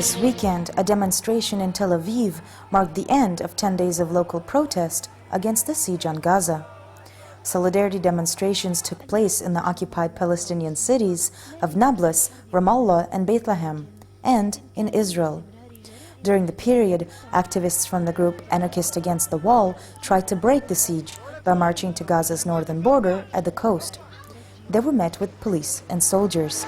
This weekend, a demonstration in Tel Aviv marked the end of 10 days of local protest against the siege on Gaza. Solidarity demonstrations took place in the occupied Palestinian cities of Nablus, Ramallah, and Bethlehem, and in Israel. During the period, activists from the group Anarchists Against the Wall tried to break the siege by marching to Gaza's northern border at the coast. They were met with police and soldiers.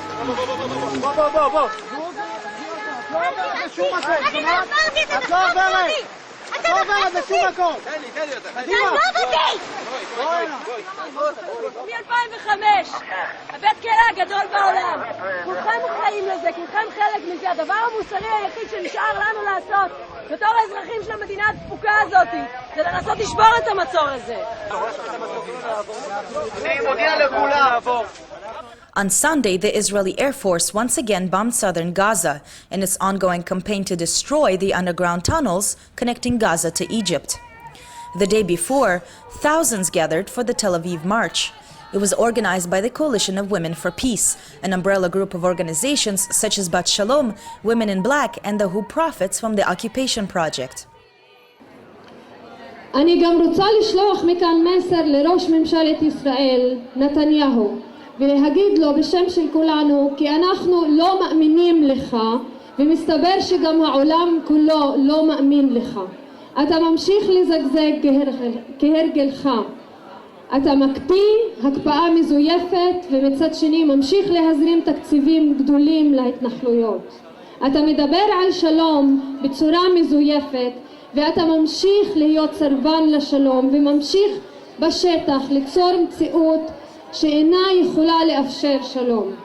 הבית כלא הגדול בעולם. כולכם מוכנים לזה, כולכם חלק מזה. הדבר המוסרי היחיד שנשאר לנו לעשות בתור האזרחים של המדינה הדפוקה הזאת זה לנסות לשבור את המצור הזה. אני מודיע לכולם. On Sunday, the Israeli Air Force once again bombed southern Gaza in its ongoing campaign to destroy the underground tunnels connecting Gaza to Egypt. The day before, thousands gathered for the Tel Aviv March. It was organized by the Coalition of Women for Peace, an umbrella group of organizations such as Bat Shalom, Women in Black, and the Who Prophets from the Occupation Project. אני גם רוצה לשלוח מכאן מסר לראש ממשלת ישראל, נתניהו, ולהגיד לו בשם של כולנו כי אנחנו לא מאמינים לך, ומסתבר שגם העולם כולו לא מאמין לך. אתה ממשיך לזגזג כהרגלך. אתה מקפיא הקפאה מזויפת ומצד שני ממשיך להזרים תקציבים גדולים להתנחלויות. אתה מדבר על שלום בצורה מזויפת ואתה ממשיך להיות סרבן לשלום וממשיך בשטח ליצור מציאות שאינה יכולה לאפשר שלום.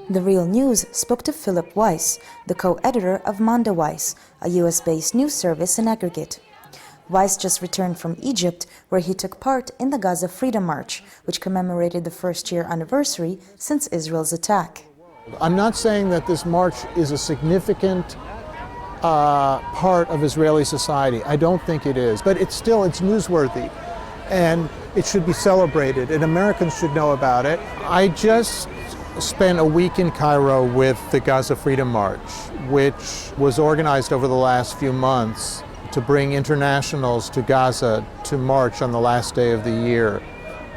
The Real News spoke to Philip Weiss, the co-editor of Manda Weiss, a US-based news service in aggregate. Weiss just returned from Egypt, where he took part in the Gaza Freedom March, which commemorated the first-year anniversary since Israel's attack. I'm not saying that this march is a significant part of Israeli society. I don't think it is, but it's newsworthy, and it should be celebrated, and Americans should know about it. I just spent a week in Cairo with the Gaza Freedom March, which was organized over the last few months to bring internationals to Gaza to march on the last day of the year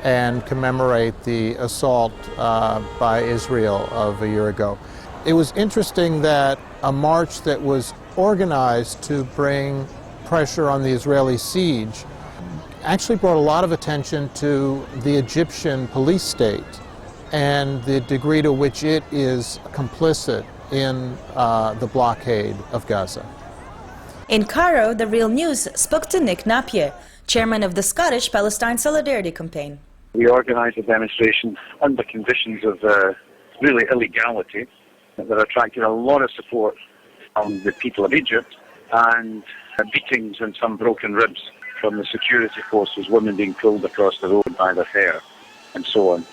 and commemorate the assault by Israel of a year ago. It was interesting that a march that was organized to bring pressure on the Israeli siege actually brought a lot of attention to the Egyptian police state and the degree to which it is complicit in the blockade of Gaza. In Cairo, the Real News spoke to Nick Napier, chairman of the Scottish Palestine Solidarity Campaign. We organised a demonstration under conditions of really illegality that attracted a lot of support from the people of Egypt and beatings and some broken ribs from the security forces, women being pulled across the road by their hair and so on.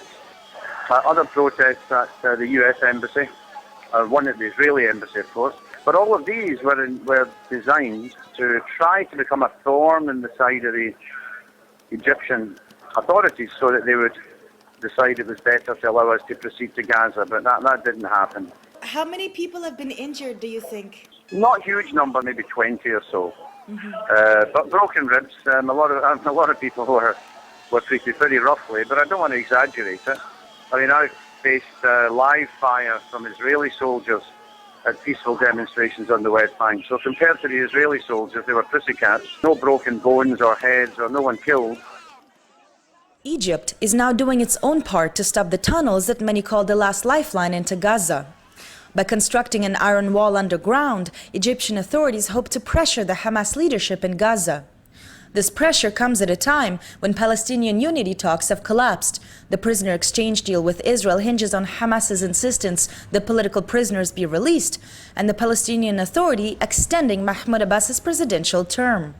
Other protests at the US Embassy, one at the Israeli Embassy, of course. But all of these were designed to try to become a thorn in the side of the Egyptian authorities so that they would decide it was better to allow us to proceed to Gaza, but that didn't happen. How many people have been injured, do you think? Not a huge number, maybe 20 or so. But broken ribs, a lot of people were treated pretty roughly, but I don't want to exaggerate it. I mean, I've faced live fire from Israeli soldiers at peaceful demonstrations on the West Bank. So compared to the Israeli soldiers, they were pussycats. No broken bones or heads or no one killed. Egypt is now doing its own part to stop the tunnels that many call the last lifeline into Gaza. By constructing an iron wall underground, Egyptian authorities hope to pressure the Hamas leadership in Gaza. This pressure comes at a time when Palestinian unity talks have collapsed. The prisoner exchange deal with Israel hinges on Hamas's insistence that political prisoners be released, and the Palestinian Authority extending Mahmoud Abbas's presidential term.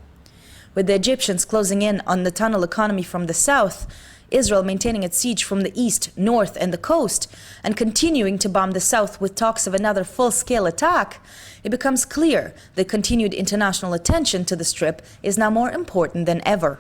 With the Egyptians closing in on the tunnel economy from the south, Israel maintaining its siege from the east, north, and the coast, and continuing to bomb the south with talks of another full-scale attack, it becomes clear that continued international attention to the Strip is now more important than ever.